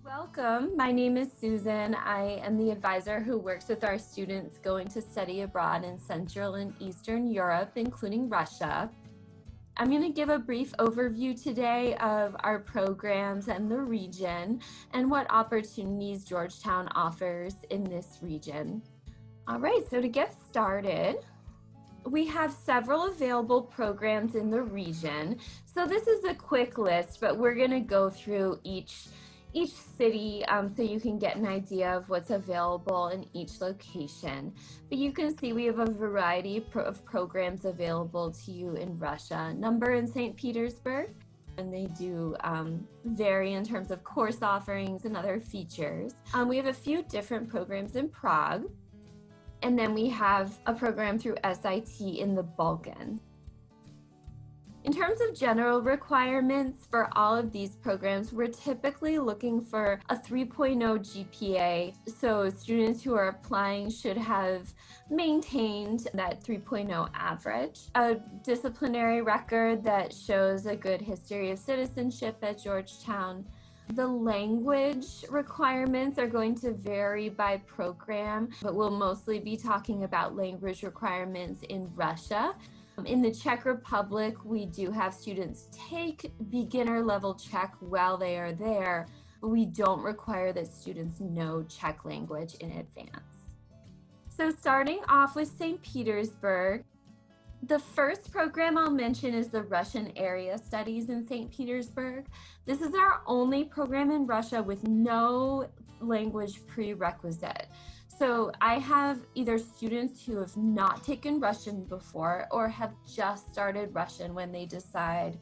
Welcome. My name is Susan. I am the advisor who works with our students going to study abroad in Central and Eastern Europe, including Russia. I'm going to give a brief overview today of our programs and the region and what opportunities Georgetown offers in this region. All right, so to get started, we have several available programs in the region. So this is a quick list, but we're going to go through each city so you can get an idea of what's available in each location. But you can see we have a variety of programs available to you in Russia. A number in St. Petersburg, and they do vary in terms of course offerings and other features. We have a few different programs in Prague, and then we have a program through SIT in the Balkans. In terms of general requirements for all of these programs, we're typically looking for a 3.0 GPA. So students who are applying should have maintained that 3.0 average. A disciplinary record that shows a good history of citizenship at Georgetown. The language requirements are going to vary by program, but we'll mostly be talking about language requirements in Russia. In the Czech Republic, we do have students take beginner level Czech while they are there, but we don't require that students know Czech language in advance. So starting off with St. Petersburg, the first program I'll mention is the Russian Area Studies in St. Petersburg. This is our only program in Russia with no language prerequisite. So I have either students who have not taken Russian before or have just started Russian when they decide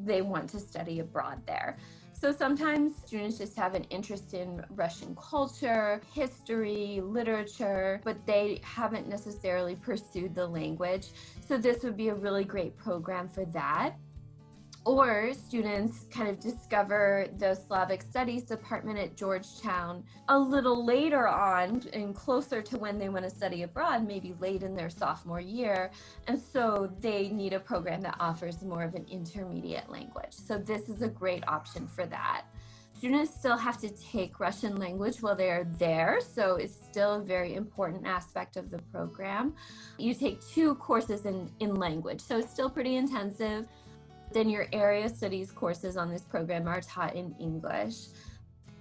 they want to study abroad there. So sometimes students just have an interest in Russian culture, history, literature, but they haven't necessarily pursued the language. So this would be a really great program for that. Or students kind of discover the Slavic Studies department at Georgetown a little later on and closer to when they want to study abroad, maybe late in their sophomore year. And so they need a program that offers more of an intermediate language. So this is a great option for that. Students still have to take Russian language while they are there, so it's still a very important aspect of the program. You take 2 courses in language, so it's still pretty intensive. Then your area studies courses on this program are taught in English.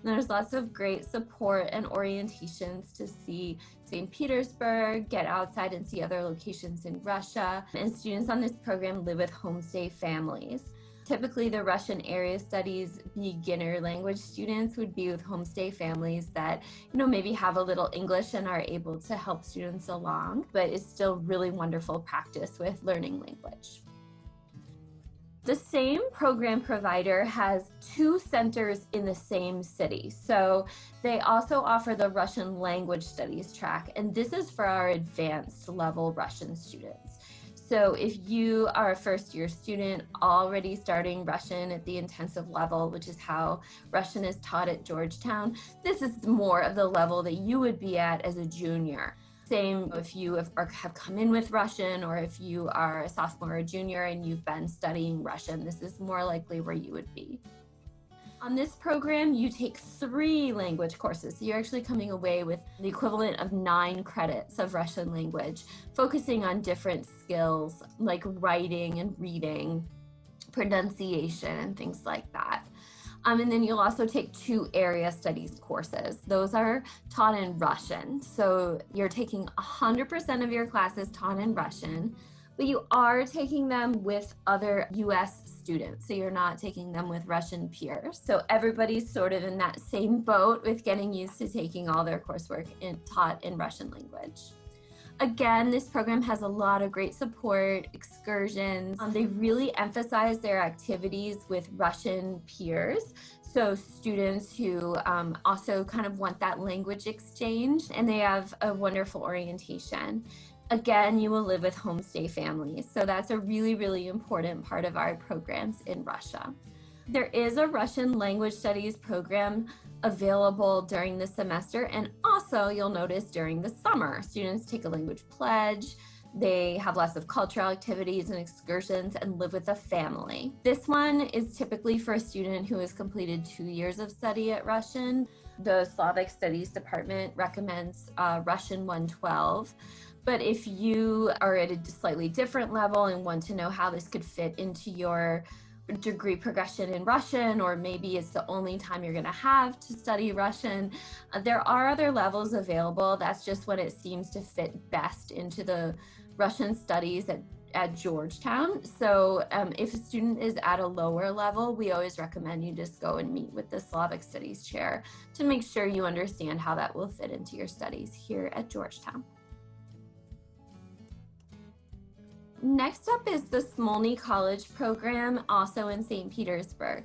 There's lots of great support and orientations to see St. Petersburg, get outside and see other locations in Russia, and students on this program live with homestay families. Typically, the Russian area studies beginner language students would be with homestay families that, maybe have a little English and are able to help students along, but it's still really wonderful practice with learning language. The same program provider has 2 centers in the same city. So they also offer the Russian language studies track, and this is for our advanced level Russian students. So if you are a first-year student already starting Russian at the intensive level, which is how Russian is taught at Georgetown, this is more of the level that you would be at as a junior. Same if you have come in with Russian, or if you are a sophomore or junior and you've been studying Russian, this is more likely where you would be. On this program, you take 3 language courses. So you're actually coming away with the equivalent of 9 credits of Russian language, focusing on different skills like writing and reading, pronunciation, and things like that. And then you'll also take 2 area studies courses. Those are taught in Russian. So you're taking 100% of your classes taught in Russian, but you are taking them with other US students. So you're not taking them with Russian peers. So everybody's sort of in that same boat with getting used to taking all their coursework taught in Russian language. Again, this program has a lot of great support, excursions. They really emphasize their activities with Russian peers. So students who also kind of want that language exchange, and they have a wonderful orientation. Again, you will live with homestay families. So that's a really, really important part of our programs in Russia. There is a Russian language studies program available during the semester, and also you'll notice during the summer. Students take a language pledge. They have lots of cultural activities and excursions and live with a family. This one is typically for a student who has completed 2 years of study at Russian. The Slavic Studies Department recommends Russian 112. But if you are at a slightly different level and want to know how this could fit into your degree progression in Russian, or maybe it's the only time you're going to have to study Russian, there are other levels available. That's just what it seems to fit best into the Russian studies at Georgetown. So if a student is at a lower level, we always recommend you just go and meet with the Slavic Studies chair to make sure you understand how that will fit into your studies here at Georgetown. Next up is the Smallney College program, also in St. Petersburg.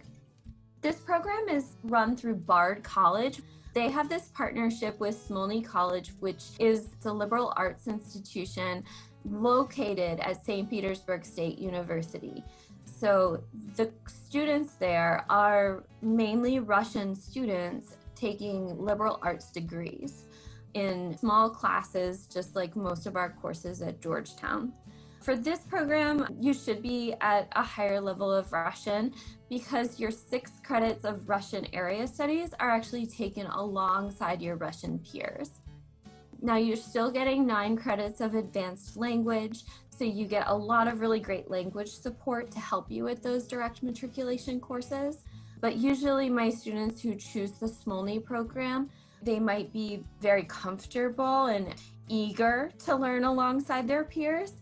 This program is run through Bard College. They have this partnership with Smallney College, which is a liberal arts institution located at St. Petersburg State University. So the students there are mainly Russian students taking liberal arts degrees in small classes, just like most of our courses at Georgetown. For this program, you should be at a higher level of Russian because your 6 credits of Russian area studies are actually taken alongside your Russian peers. Now you're still getting 9 credits of advanced language, so you get a lot of really great language support to help you with those direct matriculation courses. But usually my students who choose the Smallney program, they might be very comfortable and eager to learn alongside their peers.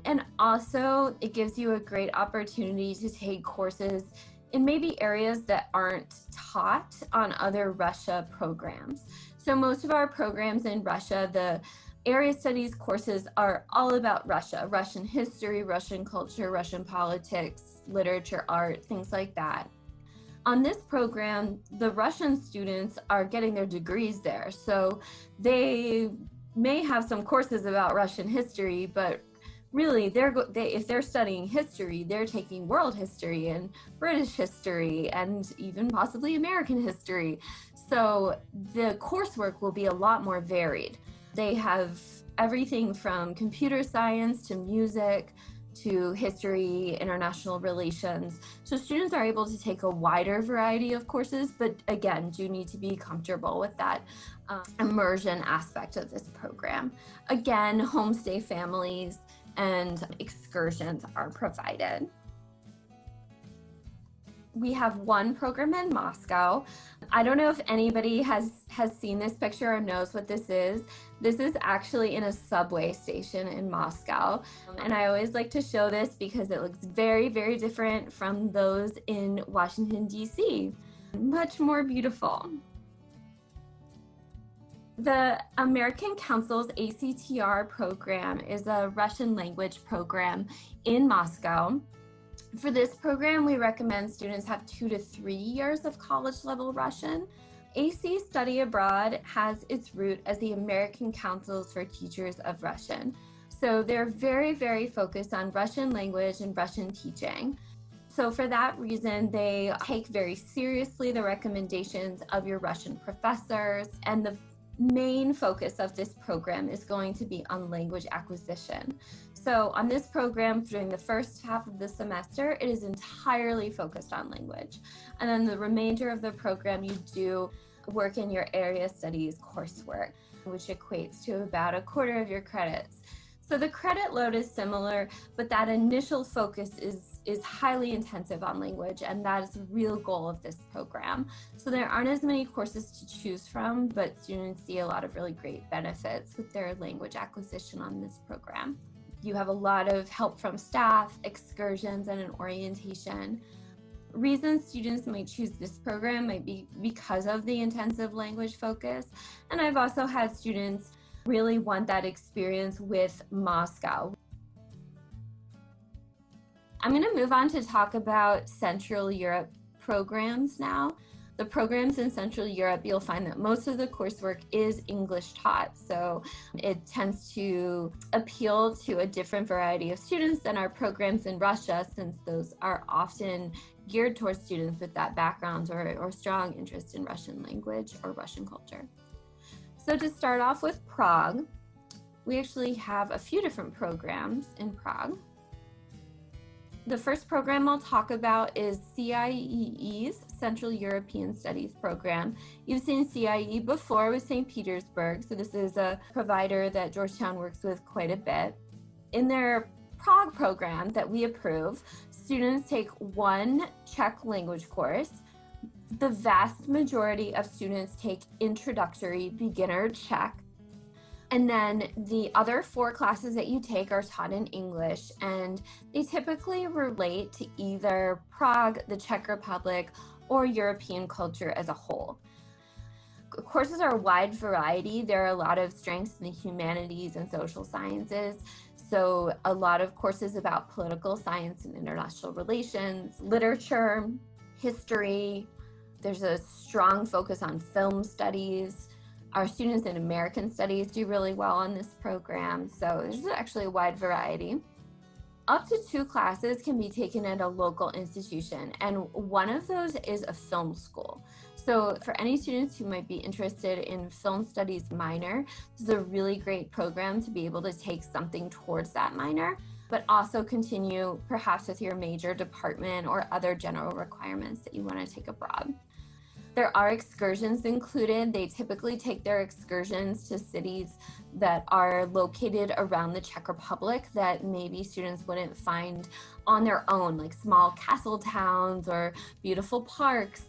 And also, it gives you a great opportunity to take courses in maybe areas that aren't taught on other Russia programs. So most of our programs in Russia, the area studies courses are all about Russia, Russian history, Russian culture, Russian politics, literature, art, things like that. On this program, the Russian students are getting their degrees there. So they may have some courses about Russian history, but really, if they're studying history, they're taking world history and British history and even possibly American history. So the coursework will be a lot more varied. They have everything from computer science to music to history, international relations. So students are able to take a wider variety of courses, but again, do need to be comfortable with that immersion aspect of this program. Again, homestay families and excursions are provided. We have one program in Moscow. I don't know if anybody has seen this picture or knows what this is. This is actually in a subway station in Moscow. And I always like to show this because it looks very, very different from those in Washington, D.C. Much more beautiful. The American Council's ACTR program is a Russian language program in Moscow. For this program, we recommend students have 2 to 3 years of college level Russian. AC Study Abroad has its root as the American Councils for Teachers of Russian. So they're very, very focused on Russian language and Russian teaching. So for that reason, they take very seriously the recommendations of your Russian professors, and the main focus of this program is going to be on language acquisition. So on this program, during the first half of the semester, it is entirely focused on language. And then the remainder of the program, you do work in your area studies coursework, which equates to about 1/4 of your credits. So the credit load is similar, but that initial focus is highly intensive on language, and that is the real goal of this program. So there aren't as many courses to choose from, but students see a lot of really great benefits with their language acquisition on this program. You have a lot of help from staff, excursions, and an orientation. Reasons students might choose this program might be because of the intensive language focus, and I've also had students really want that experience with Moscow. I'm going to move on to talk about Central Europe programs now. The programs in Central Europe, you'll find that most of the coursework is English taught, so it tends to appeal to a different variety of students than our programs in Russia, since those are often geared towards students with that background or strong interest in Russian language or Russian culture. So to start off with Prague, We actually have a few different programs in Prague. The first program I'll talk about is CIEE's Central European Studies program. You've seen CIE before with St. Petersburg, so this is a provider that Georgetown works with quite a bit. In their Prague program that we approve, students take one Czech language course. The vast majority of students take introductory beginner Czech. And then the other 4 classes that you take are taught in English, and they typically relate to either Prague, the Czech Republic, or European culture as a whole. Courses are a wide variety. There are a lot of strengths in the humanities and social sciences. So a lot of courses about political science and international relations, literature, history. There's a strong focus on film studies. Our students in American studies do really well on this program, so there's actually a wide variety. Up to 2 classes can be taken at a local institution, and one of those is a film school. So for any students who might be interested in film studies minor, this is a really great program to be able to take something towards that minor, but also continue perhaps with your major department or other general requirements that you want to take abroad. There are excursions included. They typically take their excursions to cities that are located around the Czech Republic that maybe students wouldn't find on their own, like small castle towns or beautiful parks.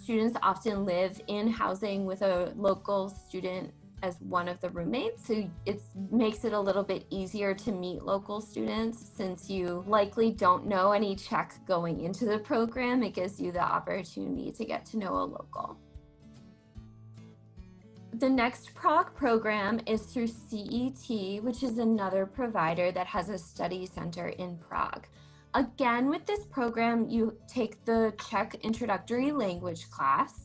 Students often live in housing with a local student as one of the roommates, so it makes it a little bit easier to meet local students. Since you likely don't know any Czech going into the program, it gives you the opportunity to get to know a local. The next Prague program is through CET, which is another provider that has a study center in Prague. Again, with this program, you take the Czech introductory language class.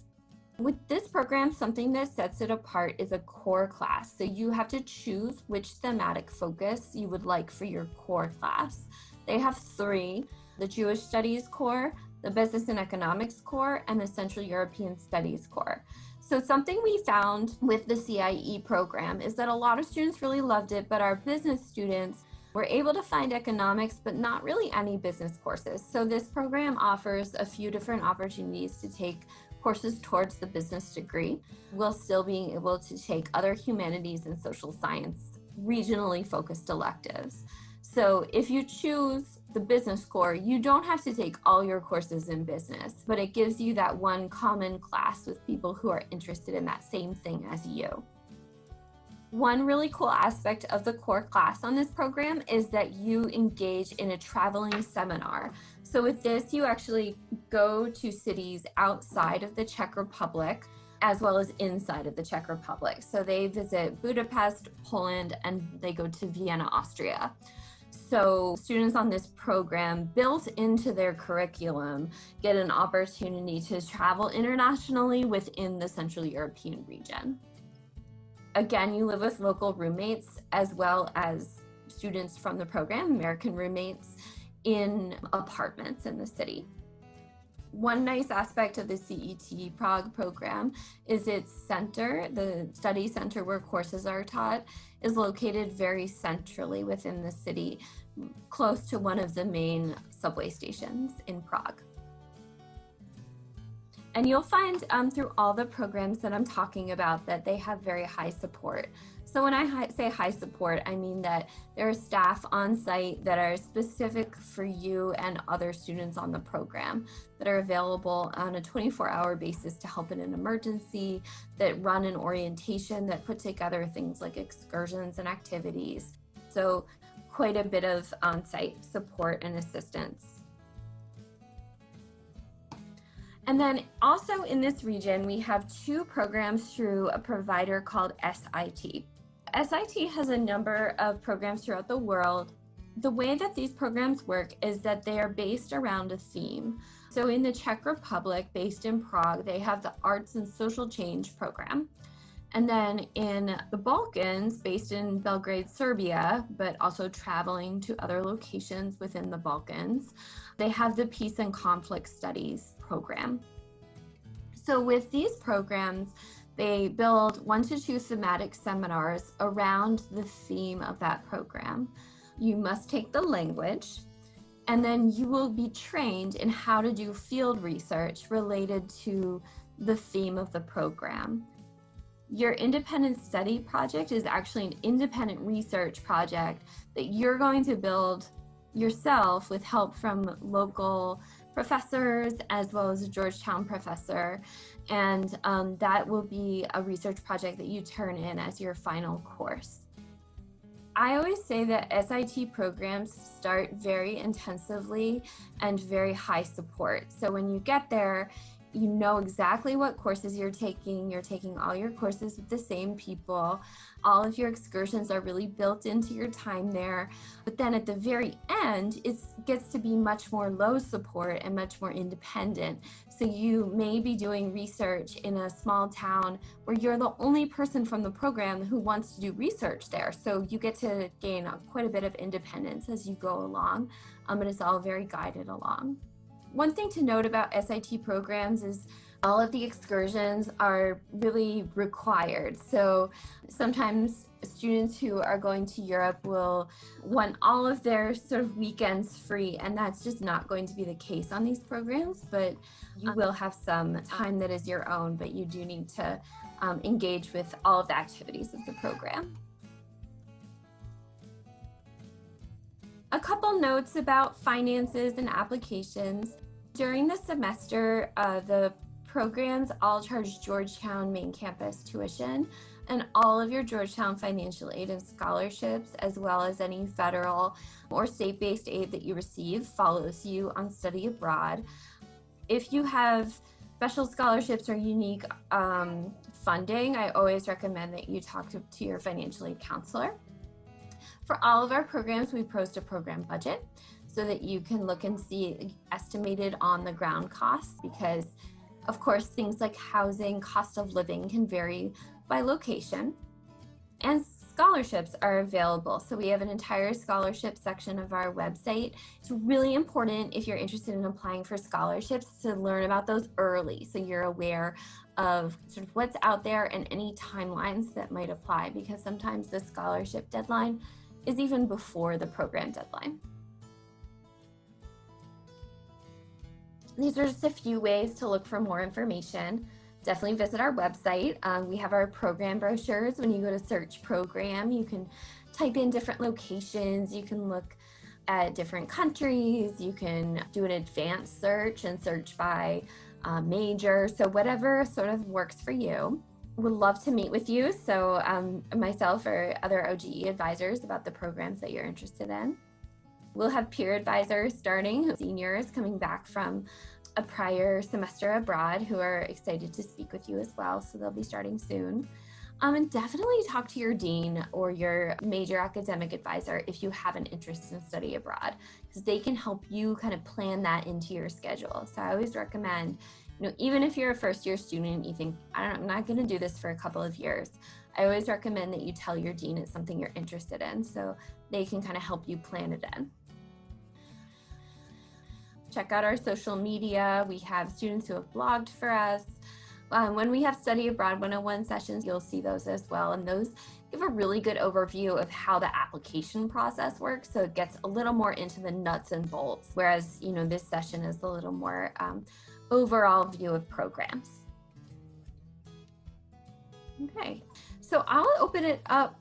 With this program, something that sets it apart is a core class. So you have to choose which thematic focus you would like for your core class. They have 3, the Jewish Studies core, the Business and Economics core, and the Central European Studies core. So something we found with the CIE program is that a lot of students really loved it, but our business students were able to find economics, but not really any business courses. So this program offers a few different opportunities to take courses towards the business degree, while still being able to take other humanities and social science regionally focused electives. So if you choose the business core, you don't have to take all your courses in business, but it gives you that one common class with people who are interested in that same thing as you. One really cool aspect of the core class on this program is that you engage in a traveling seminar. So with this, you actually go to cities outside of the Czech Republic, as well as inside of the Czech Republic. So they visit Budapest, Poland, and they go to Vienna, Austria. So students on this program, built into their curriculum, get an opportunity to travel internationally within the Central European region. Again, you live with local roommates as well as students from the program, American roommates, in apartments in the city. One nice aspect of the CET Prague program is its center, the study center where courses are taught, is located very centrally within the city, close to one of the main subway stations in Prague. And you'll find through all the programs that I'm talking about that they have very high support. So when I say high support, I mean that there are staff on site that are specific for you and other students on the program that are available on a 24-hour basis to help in an emergency, that run an orientation, that put together things like excursions and activities. So quite a bit of on-site support and assistance. And then also in this region, we have 2 programs through a provider called SIT. SIT has a number of programs throughout the world. The way that these programs work is that they are based around a theme. So in the Czech Republic, based in Prague, they have the Arts and Social Change program. And then in the Balkans, based in Belgrade, Serbia, but also traveling to other locations within the Balkans, they have the Peace and Conflict Studies program. So with these programs, They build 1 to 2 thematic seminars around the theme of that program. You must take the language, and then you will be trained in how to do field research related to the theme of the program. Your independent study project is actually an independent research project that you're going to build yourself with help from local professors as well as a Georgetown professor. And that will be a research project that you turn in as your final course. I always say that SIT programs start very intensively and very high support. So when you get there, you know exactly what courses you're taking. You're taking all your courses with the same people. All of your excursions are really built into your time there. But then at the very end, it gets to be much more low support and much more independent. So you may be doing research in a small town where you're the only person from the program who wants to do research there. So you get to gain quite a bit of independence as you go along, and it's all very guided along. One thing to note about SIT programs is all of the excursions are really required. So sometimes students who are going to Europe will want all of their sort of weekends free, and that's just not going to be the case on these programs, but you will have some time that is your own, but you do need to engage with all of the activities of the program. A couple notes about finances and applications. During the semester, the programs all charge Georgetown main campus tuition, and all of your Georgetown financial aid and scholarships, as well as any federal or state-based aid that you receive, follows you on study abroad. If you have special scholarships or unique funding, I always recommend that you talk to your financial aid counselor. For all of our programs, we post a program budget so that you can look and see estimated on the ground costs, because of course things like housing, cost of living can vary by location. And scholarships are available. So we have an entire scholarship section of our website. It's really important if you're interested in applying for scholarships to learn about those early, so you're aware of sort of what's out there and any timelines that might apply, because sometimes the scholarship deadline is even before the program deadline. These are just a few ways to look for more information. Definitely visit our website. We have our program brochures. When you go to search program, you can type in different locations. You can look at different countries. You can do an advanced search and search by major. So whatever sort of works for you. Would love to meet with you. So myself or other OGE advisors about the programs that you're interested in. We'll have peer advisors starting, seniors coming back from a prior semester abroad who are excited to speak with you as well. So they'll be starting soon. And definitely talk to your dean or your major academic advisor if you have an interest in study abroad, because they can help you kind of plan that into your schedule. So I always recommend, even if you're a first year student, you think, I'm not going to do this for a couple of years. I always recommend that you tell your dean it's something you're interested in, so they can kind of help you plan it in. Check out our social media. We have students who have blogged for us. When we have Study Abroad 101 sessions, you'll see those as well. And those give a really good overview of how the application process works. So it gets a little more into the nuts and bolts, whereas, this session is a little more overall view of programs. Okay, so I'll open it up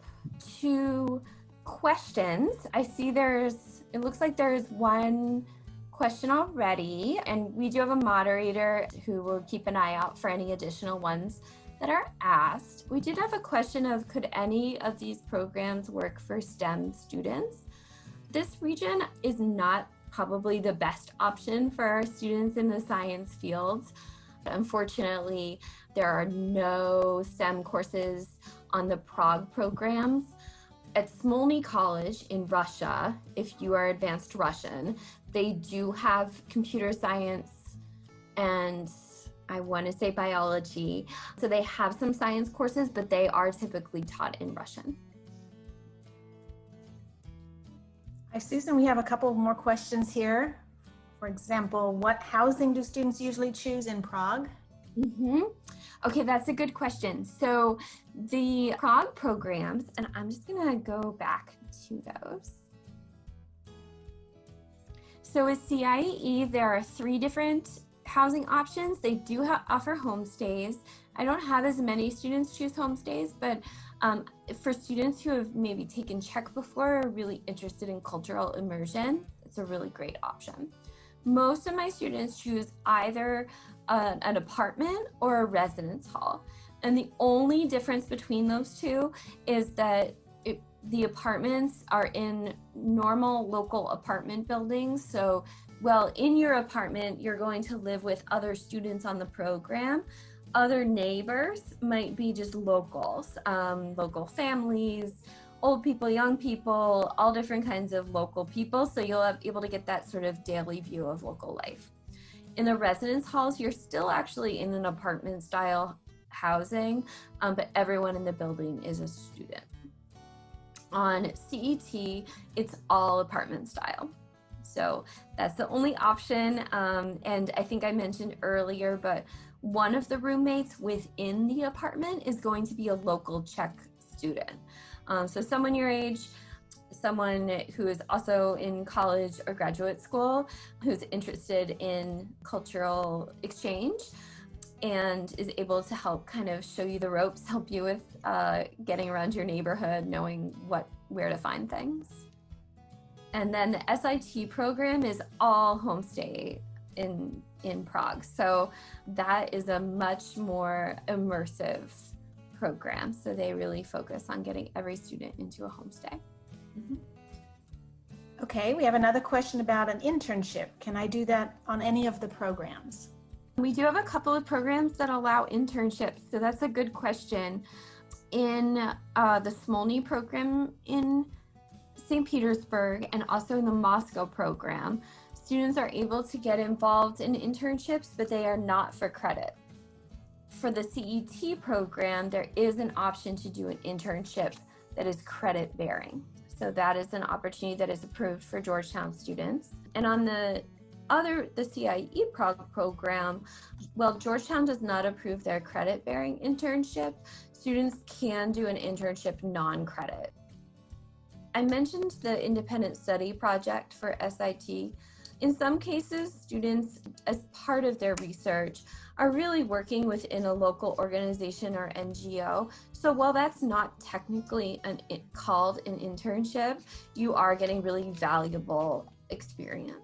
to questions. I see it looks like there's one question already, and we do have a moderator who will keep an eye out for any additional ones that are asked. We did have a question of, could any of these programs work for STEM students? This region is not probably the best option for our students in the science fields. Unfortunately, there are no STEM courses on the Prague programs. At Smallney College in Russia, if you are advanced Russian, they do have computer science and I want to say biology. So they have some science courses, but they are typically taught in Russian. Hi, Susan. We have a couple more questions here. For example, what housing do students usually choose in Prague? Mm-hmm. Okay, that's a good question. So the Prague programs, and I'm just gonna go back to those. So with CIE, there are 3 different housing options. They do offer homestays. I don't have as many students choose homestays, but for students who have maybe taken Czech before, are really interested in cultural immersion, it's a really great option. Most of my students choose either an apartment or a residence hall. And the only difference between those two is that the apartments are in normal local apartment buildings. So, well, in your apartment, you're going to live with other students on the program. Other neighbors might be just locals, local families, old people, young people, all different kinds of local people. So you'll be able to get that sort of daily view of local life. In the residence halls, you're still actually in an apartment style housing, but everyone in the building is a student. On CET, it's all apartment style. So that's the only option. And I think I mentioned earlier, but one of the roommates within the apartment is going to be a local Czech student. So someone your age, someone who is also in college or graduate school, who's interested in cultural exchange and is able to help kind of show you the ropes, help you with getting around your neighborhood, knowing where to find things. And then the SIT program is all homestay in Prague. So that is a much more immersive program. So they really focus on getting every student into a homestay. Mm-hmm. Okay, we have another question about an internship. Can I do that on any of the programs? We do have a couple of programs that allow internships, so that's a good question. In the Smallney program in St. Petersburg and also in the Moscow program, students are able to get involved in internships, but they are not for credit. For the CET program, there is an option to do an internship that is credit bearing. So that is an opportunity that is approved for Georgetown students. And on the CIE Prague program, well, Georgetown does not approve their credit-bearing internship. Students can do an internship non-credit. I mentioned the independent study project for SIT. In some cases, students, as part of their research, are really working within a local organization or NGO. So while that's not technically called an internship, you are getting really valuable experience.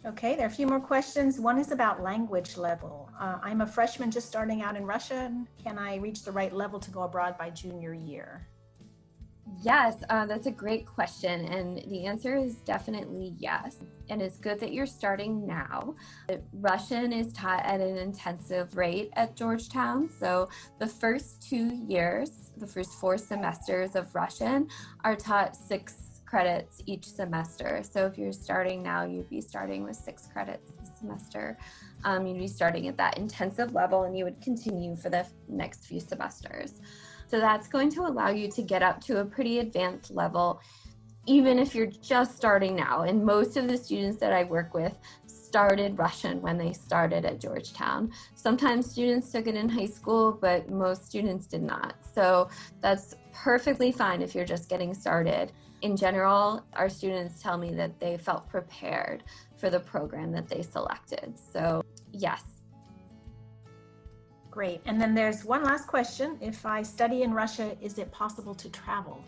Okay, there are a few more questions. One is about language level. I'm a freshman just starting out in Russia. Can I reach the right level to go abroad by junior year? Yes, that's a great question. And the answer is definitely yes. And it's good that you're starting now. Russian is taught at an intensive rate at Georgetown. So the first 2 years, the first 4 semesters of Russian are taught 6 credits each semester. So if you're starting now, you'd be starting with 6 credits a semester. You'd be starting at that intensive level and you would continue for the next few semesters. So that's going to allow you to get up to a pretty advanced level, even if you're just starting now. And most of the students that I work with started Russian when they started at Georgetown. Sometimes students took it in high school, but most students did not. So that's perfectly fine if you're just getting started. In general, our students tell me that they felt prepared for the program that they selected. So yes. Great. And then there's one last question. If I study in Russia, is it possible to travel?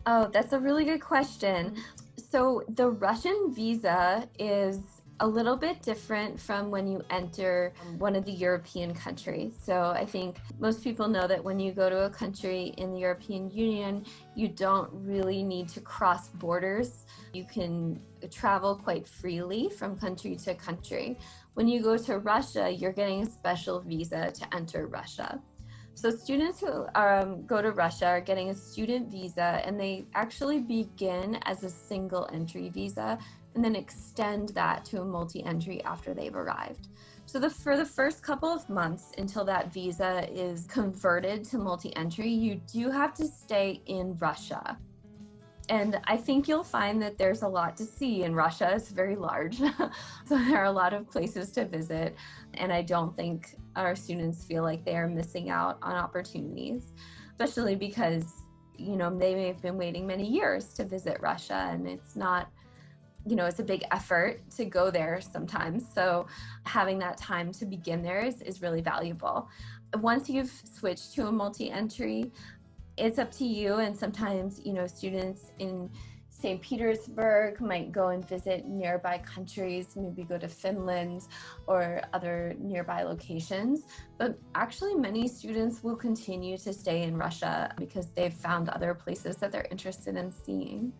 Oh, that's a really good question. So the Russian visa is a little bit different from when you enter one of the European countries. So I think most people know that when you go to a country in the European Union, you don't really need to cross borders. You can travel quite freely from country to country. When you go to Russia, you're getting a special visa to enter Russia. So students who go to Russia are getting a student visa, and they actually begin as a single entry visa and then extend that to a multi-entry after they've arrived. So for the first couple of months until that visa is converted to multi-entry, you do have to stay in Russia. And I think you'll find that there's a lot to see in Russia. It's very large. So there are a lot of places to visit. And I don't think our students feel like they are missing out on opportunities, especially because, they may have been waiting many years to visit Russia, and it's not, it's a big effort to go there sometimes. So having that time to begin there is really valuable. Once you've switched to a multi-entry, it's up to you. And sometimes, students in St. Petersburg might go and visit nearby countries, maybe go to Finland or other nearby locations. But actually, many students will continue to stay in Russia because they've found other places that they're interested in seeing.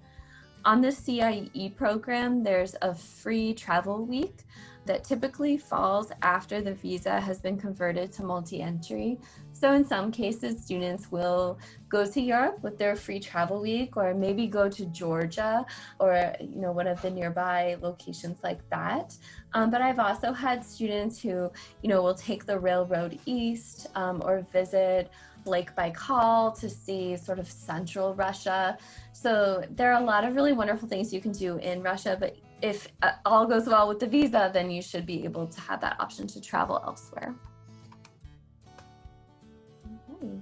On the CIE program, there's a free travel week that typically falls after the visa has been converted to multi-entry. So in some cases, students will go to Europe with their free travel week, or maybe go to Georgia or one of the nearby locations like that. But I've also had students who will take the railroad east or visit Lake Baikal to see sort of central Russia. So there are a lot of really wonderful things you can do in Russia, but if all goes well with the visa, then you should be able to have that option to travel elsewhere. Okay.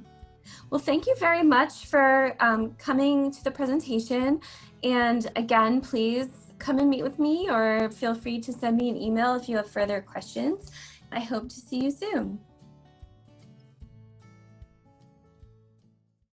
Well, thank you very much for coming to the presentation. And again, please come and meet with me, or feel free to send me an email if you have further questions. I hope to see you soon.